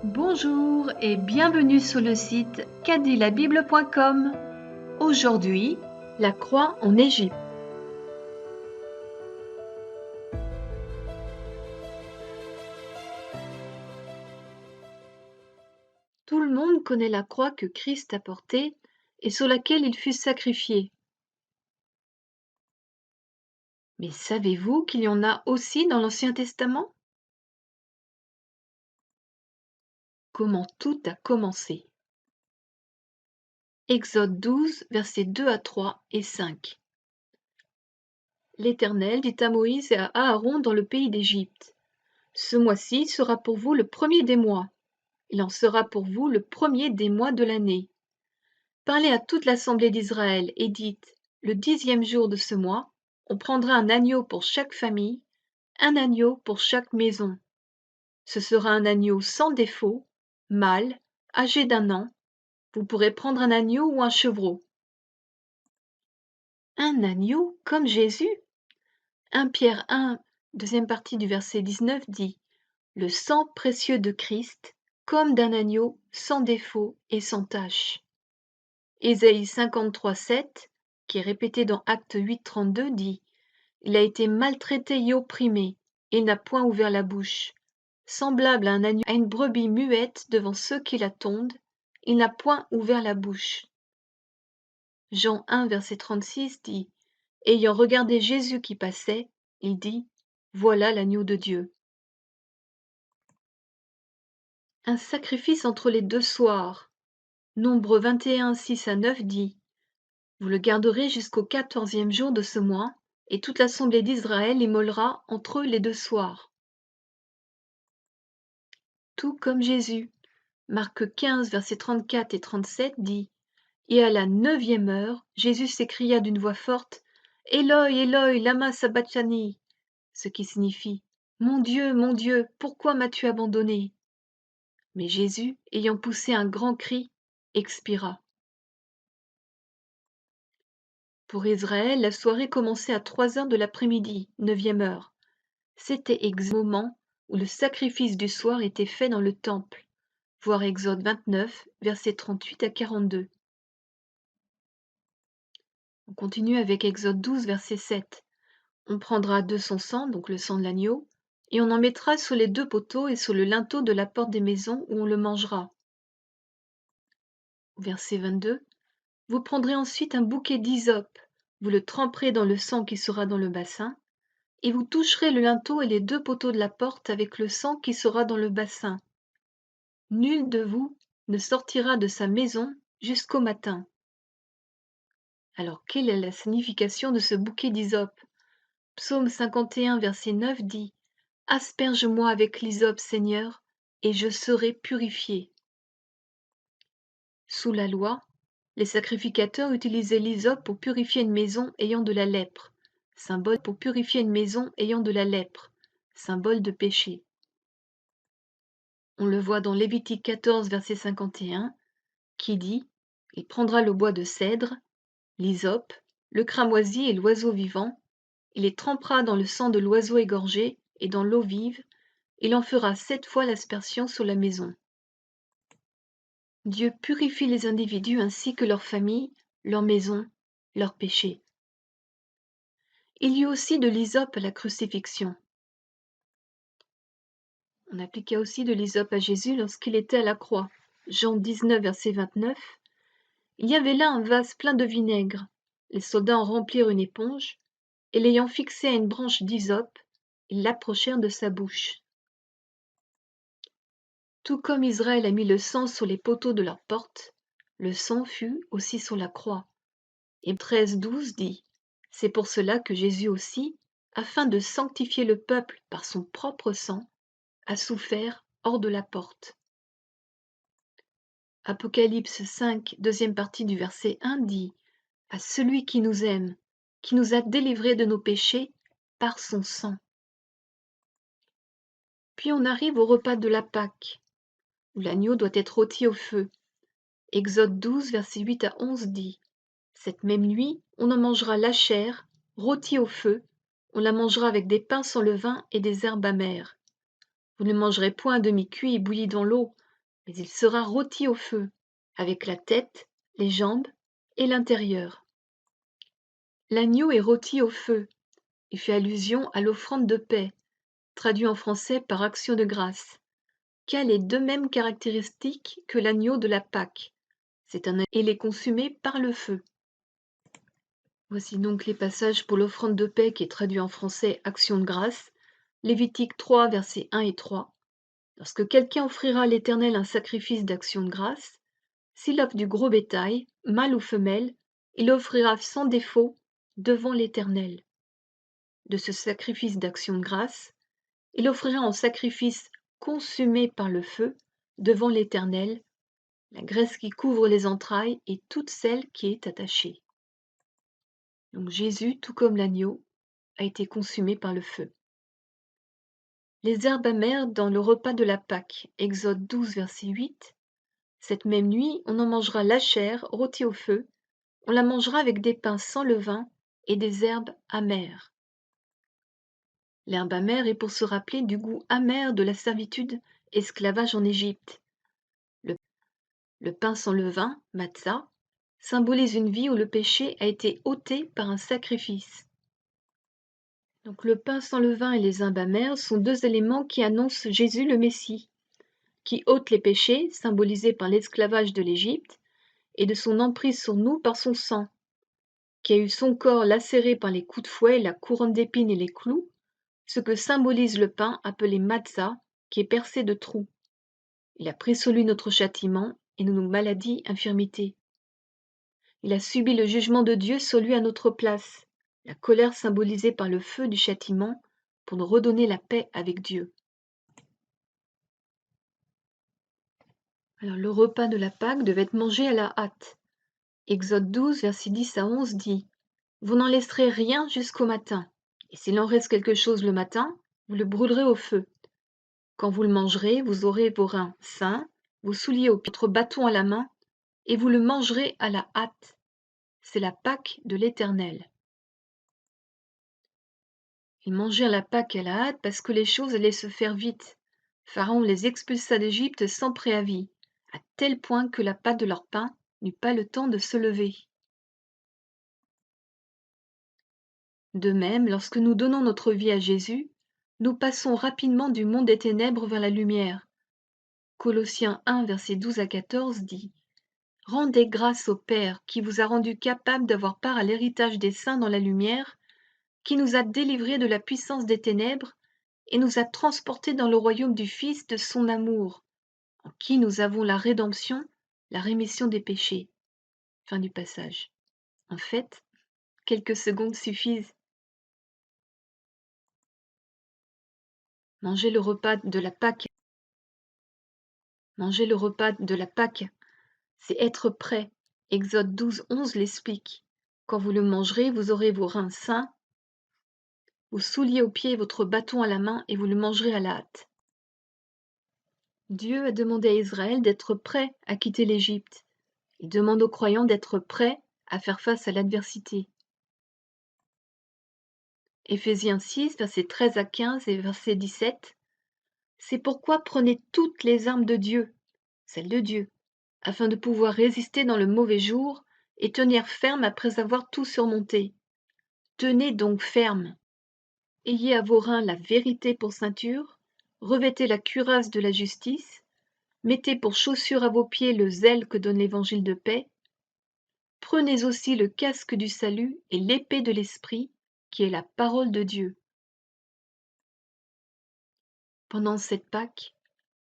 Bonjour et bienvenue sur le site quadilabible.com. Aujourd'hui, la croix en Égypte. Tout le monde connaît la croix que Christ a portée et sur laquelle il fut sacrifié. Mais savez-vous qu'il y en a aussi dans l'Ancien Testament? Comment tout a commencé? Exode 12, versets 2 à 3 et 5. L'Éternel dit à Moïse et à Aaron dans le pays d'Égypte: Ce mois-ci sera pour vous le premier des mois. Il en sera pour vous le premier des mois de l'année. Parlez à toute l'assemblée d'Israël et dites: Le 10e jour de ce mois, on prendra un agneau pour chaque famille, un agneau pour chaque maison. Ce sera un agneau sans défaut, mâle, âgé d'1 an. Vous pourrez prendre un agneau ou un chevreau. Un agneau comme Jésus? 1 Pierre 1, deuxième partie du verset 19 dit: Le sang précieux de Christ, comme d'un agneau sans défaut et sans tache. Ésaïe 53, 7, qui est répété dans Actes 8, 32, dit: Il a été maltraité et opprimé, et il n'a point ouvert la bouche. Semblable à un agneau, à une brebis muette devant ceux qui la tondent, il n'a point ouvert la bouche. Jean 1, verset 36 dit: Ayant regardé Jésus qui passait, il dit: Voilà l'agneau de Dieu. Un sacrifice entre les deux soirs. Nombre 21, 6 à 9 dit: Vous le garderez jusqu'au 14e jour de ce mois, et toute l'assemblée d'Israël immolera entre eux les deux soirs. Tout comme Jésus. Marc 15, versets 34 et 37 dit: Et à la 9e heure, Jésus s'écria d'une voix forte: Éloi, Éloi, lama sabachthani, ce qui signifie: mon Dieu, pourquoi m'as-tu abandonné? Mais Jésus, ayant poussé un grand cri, expira. Pour Israël, la soirée commençait à 3 heures de l'après-midi, 9e heure. C'était exactement le moment où le sacrifice du soir était fait dans le temple. Voir Exode 29, versets 38 à 42. On continue avec Exode 12, verset 7. On prendra de son sang, donc le sang de l'agneau, et on en mettra sur les 2 poteaux et sur le linteau de la porte des maisons où on le mangera. Verset 22. Vous prendrez ensuite un bouquet d'hysope, vous le tremperez dans le sang qui sera dans le bassin, et vous toucherez le linteau et les 2 poteaux de la porte avec le sang qui sera dans le bassin. Nul de vous ne sortira de sa maison jusqu'au matin. Alors, quelle est la signification de ce bouquet d'hysope? Psaume 51, verset 9 dit: Asperge-moi avec l'hysope, Seigneur, et je serai purifié. Sous la loi, les sacrificateurs utilisaient l'hysope pour purifier une maison ayant de la lèpre, symbole pour purifier une maison ayant de la lèpre, symbole de péché. On le voit dans Lévitique 14, verset 51, qui dit: Il prendra le bois de cèdre, l'hysope, le cramoisi et l'oiseau vivant, il les trempera dans le sang de l'oiseau égorgé et dans l'eau vive, il en fera 7 fois l'aspersion sur la maison. Dieu purifie les individus ainsi que leurs familles, leurs maisons, leurs péchés. Il y eut aussi de l'hysope à la crucifixion. On appliqua aussi de l'hysope à Jésus lorsqu'il était à la croix. Jean 19, verset 29. Il y avait là un vase plein de vinaigre. Les soldats en remplirent une éponge, et l'ayant fixé à une branche d'hysope, ils l'approchèrent de sa bouche. Tout comme Israël a mis le sang sur les poteaux de leur porte, le sang fut aussi sur la croix. Et 13, 12 dit: C'est pour cela que Jésus aussi, afin de sanctifier le peuple par son propre sang, a souffert hors de la porte. Apocalypse 5, deuxième partie du verset 1 dit: À celui qui nous aime, qui nous a délivrés de nos péchés par son sang. Puis on arrive au repas de la Pâque, où l'agneau doit être rôti au feu. Exode 12, verset 8 à 11 dit: Cette même nuit, on en mangera la chair, rôtie au feu, on la mangera avec des pains sans levain et des herbes amères. Vous ne mangerez point à demi-cuit et bouilli dans l'eau, mais il sera rôti au feu, avec la tête, les jambes et l'intérieur. L'agneau est rôti au feu. Il fait allusion à l'offrande de paix, traduit en français par action de grâce, qui a les deux mêmes caractéristiques que l'agneau de la Pâque. Il est consumé par le feu. Voici donc les passages pour l'offrande de paix qui est traduit en français action de grâce. Lévitique 3, versets 1 et 3. Lorsque quelqu'un offrira à l'Éternel un sacrifice d'action de grâce, s'il offre du gros bétail, mâle ou femelle, il offrira sans défaut devant l'Éternel. De ce sacrifice d'action de grâce, il offrira en sacrifice consumé par le feu devant l'Éternel la graisse qui couvre les entrailles et toute celle qui est attachée. Donc Jésus, tout comme l'agneau, a été consumé par le feu. Les herbes amères dans le repas de la Pâque, Exode 12, verset 8. Cette même nuit, on en mangera la chair rôtie au feu, on la mangera avec des pains sans levain et des herbes amères. L'herbe amère est pour se rappeler du goût amer de la servitude esclavage en Égypte. Le pain sans levain, matzah, symbolise une vie où le péché a été ôté par un sacrifice. Donc le pain sans levain et les herbes amères sont deux éléments qui annoncent Jésus le Messie, qui ôte les péchés, symbolisés par l'esclavage de l'Égypte, et de son emprise sur nous par son sang, qui a eu son corps lacéré par les coups de fouet, la couronne d'épines et les clous, ce que symbolise le pain appelé matzah, qui est percé de trous. Il a pris sur lui notre châtiment et nos maladies, infirmités. Il a subi le jugement de Dieu sur lui à notre place, la colère symbolisée par le feu du châtiment pour nous redonner la paix avec Dieu. Alors le repas de la Pâque devait être mangé à la hâte. Exode 12, versets 10 à 11 dit « Vous n'en laisserez rien jusqu'au matin, et s'il en reste quelque chose le matin, vous le brûlerez au feu. Quand vous le mangerez, vous aurez vos reins sains, vos souliers au pied, votre bâton à la main, et vous le mangerez à la hâte. C'est la Pâque de l'Éternel. » Ils mangèrent la Pâque à la hâte parce que les choses allaient se faire vite. Pharaon les expulsa d'Égypte sans préavis, à tel point que la pâte de leur pain n'eut pas le temps de se lever. De même, lorsque nous donnons notre vie à Jésus, nous passons rapidement du monde des ténèbres vers la lumière. Colossiens 1, versets 12 à 14 dit « Rendez grâce au Père qui vous a rendu capable d'avoir part à l'héritage des saints dans la lumière, qui nous a délivrés de la puissance des ténèbres et nous a transportés dans le royaume du Fils de son amour, en qui nous avons la rédemption, la rémission des péchés. » Fin du passage. En fait, quelques secondes suffisent. Manger le repas de la Pâque. Manger le repas de la Pâque, c'est être prêt. Exode 12, 11 l'explique. Quand vous le mangerez, vous aurez vos reins sains, vos souliers aux pieds, votre bâton à la main, et vous le mangerez à la hâte. Dieu a demandé à Israël d'être prêt à quitter l'Égypte. Il demande aux croyants d'être prêts à faire face à l'adversité. Éphésiens 6, versets 13 à 15 et verset 17. C'est pourquoi prenez toutes les armes de Dieu, celles de Dieu, afin de pouvoir résister dans le mauvais jour et tenir ferme après avoir tout surmonté. Tenez donc ferme. Ayez à vos reins la vérité pour ceinture, revêtez la cuirasse de la justice, mettez pour chaussure à vos pieds le zèle que donne l'évangile de paix. Prenez aussi le casque du salut et l'épée de l'esprit, qui est la parole de Dieu. Pendant cette Pâque,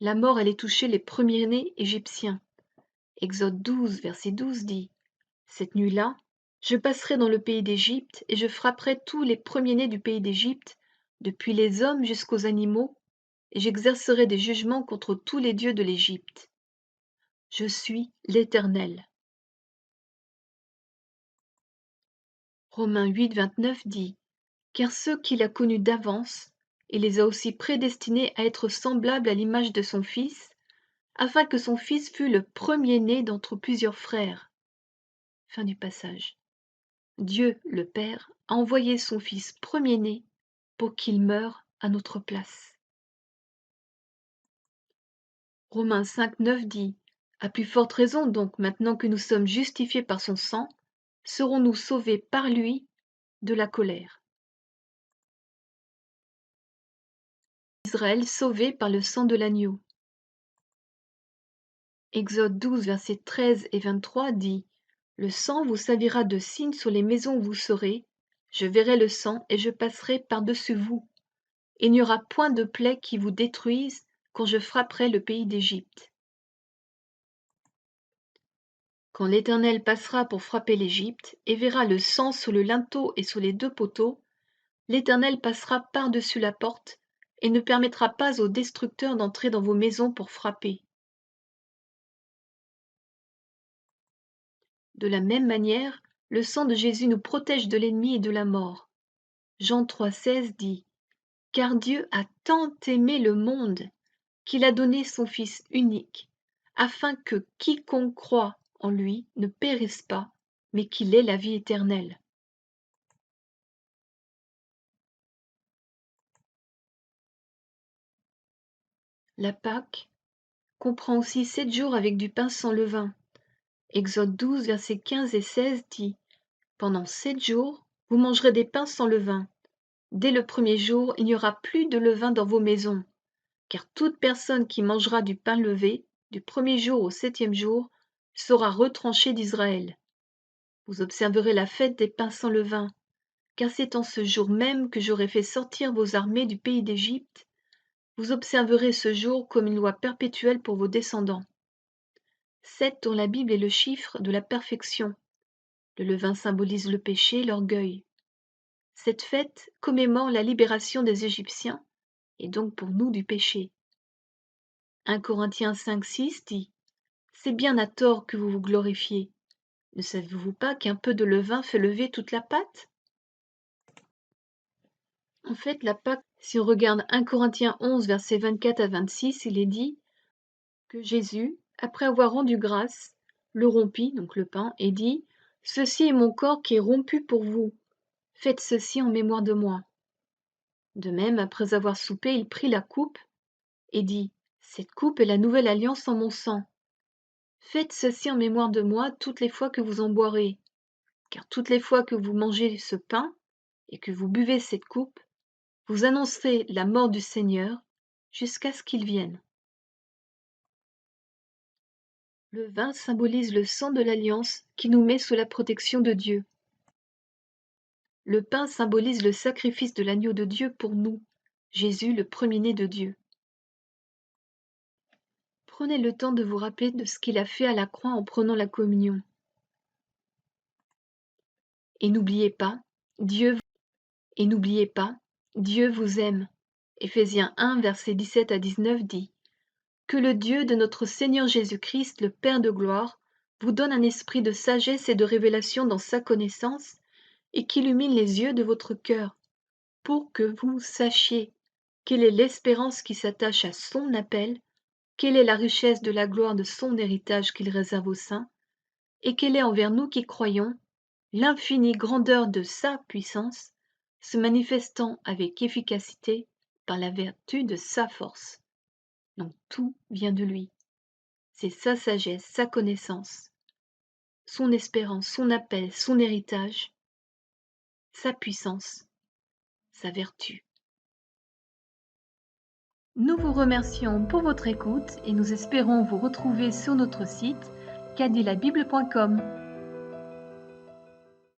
la mort allait toucher les premiers-nés égyptiens. Exode 12, verset 12 dit « Cette nuit-là, je passerai dans le pays d'Égypte et je frapperai tous les premiers-nés du pays d'Égypte, depuis les hommes jusqu'aux animaux, et j'exercerai des jugements contre tous les dieux de l'Égypte. Je suis l'Éternel. » Romains 8, 29 dit « Car ceux qu'il a connus d'avance, il les a aussi prédestinés à être semblables à l'image de son Fils, afin que son Fils fût le premier-né d'entre plusieurs frères. » Fin du passage. Dieu, le Père, a envoyé son Fils premier-né pour qu'il meure à notre place. Romains 5, 9 dit: À plus forte raison donc, maintenant que nous sommes justifiés par son sang, serons-nous sauvés par lui de la colère. Israël sauvé par le sang de l'agneau. Exode 12, versets 13 et 23 dit: Le sang vous servira de signe sur les maisons où vous serez. Je verrai le sang et je passerai par-dessus vous. Il n'y aura point de plaie qui vous détruise quand je frapperai le pays d'Égypte. Quand l'Éternel passera pour frapper l'Égypte et verra le sang sur le linteau et sur les 2 poteaux, l'Éternel passera par-dessus la porte et ne permettra pas aux destructeurs d'entrer dans vos maisons pour frapper. De la même manière, le sang de Jésus nous protège de l'ennemi et de la mort. Jean 3,16 dit: Car Dieu a tant aimé le monde qu'il a donné son Fils unique, afin que quiconque croit en lui ne périsse pas, mais qu'il ait la vie éternelle. La Pâque comprend aussi 7 jours avec du pain sans levain. Exode 12, versets 15 et 16 dit: Pendant 7 jours, vous mangerez des pains sans levain. Dès le premier jour, il n'y aura plus de levain dans vos maisons, car toute personne qui mangera du pain levé, du premier jour au 7e jour, sera retranchée d'Israël. Vous observerez la fête des pains sans levain, car c'est en ce jour même que j'aurai fait sortir vos armées du pays d'Égypte. Vous observerez ce jour comme une loi perpétuelle pour vos descendants. 7 dans la Bible est le chiffre de la perfection. Le levain symbolise le péché, l'orgueil. Cette fête commémore la libération des Égyptiens, et donc pour nous du péché. 1 Corinthiens 5, 6 dit: C'est bien à tort que vous vous glorifiez. Ne savez-vous pas qu'un peu de levain fait lever toute la pâte? En fait, la Pâque, si on regarde 1 Corinthiens 11, versets 24 à 26, il est dit que Jésus, après avoir rendu grâce, le rompit, donc le pain, et dit: Ceci est mon corps qui est rompu pour vous. Faites ceci en mémoire de moi. De même, après avoir soupé, il prit la coupe et dit: Cette coupe est la nouvelle alliance en mon sang. Faites ceci en mémoire de moi toutes les fois que vous en boirez. Car toutes les fois que vous mangez ce pain et que vous buvez cette coupe, vous annoncerez la mort du Seigneur jusqu'à ce qu'il vienne. Le vin symbolise le sang de l'alliance qui nous met sous la protection de Dieu. Le pain symbolise le sacrifice de l'agneau de Dieu pour nous, Jésus le premier-né de Dieu. Prenez le temps de vous rappeler de ce qu'il a fait à la croix en prenant la communion. Et n'oubliez pas, Dieu vous aime. Éphésiens 1, versets 17 à 19 dit: Que le Dieu de notre Seigneur Jésus-Christ, le Père de gloire, vous donne un esprit de sagesse et de révélation dans sa connaissance, et qu'illumine les yeux de votre cœur, pour que vous sachiez quelle est l'espérance qui s'attache à son appel, quelle est la richesse de la gloire de son héritage qu'il réserve aux saints, et quelle est envers nous qui croyons l'infinie grandeur de sa puissance, se manifestant avec efficacité par la vertu de sa force. Donc tout vient de lui. C'est sa sagesse, sa connaissance, son espérance, son appel, son héritage, sa puissance, sa vertu. Nous vous remercions pour votre écoute et nous espérons vous retrouver sur notre site cadilabible.com.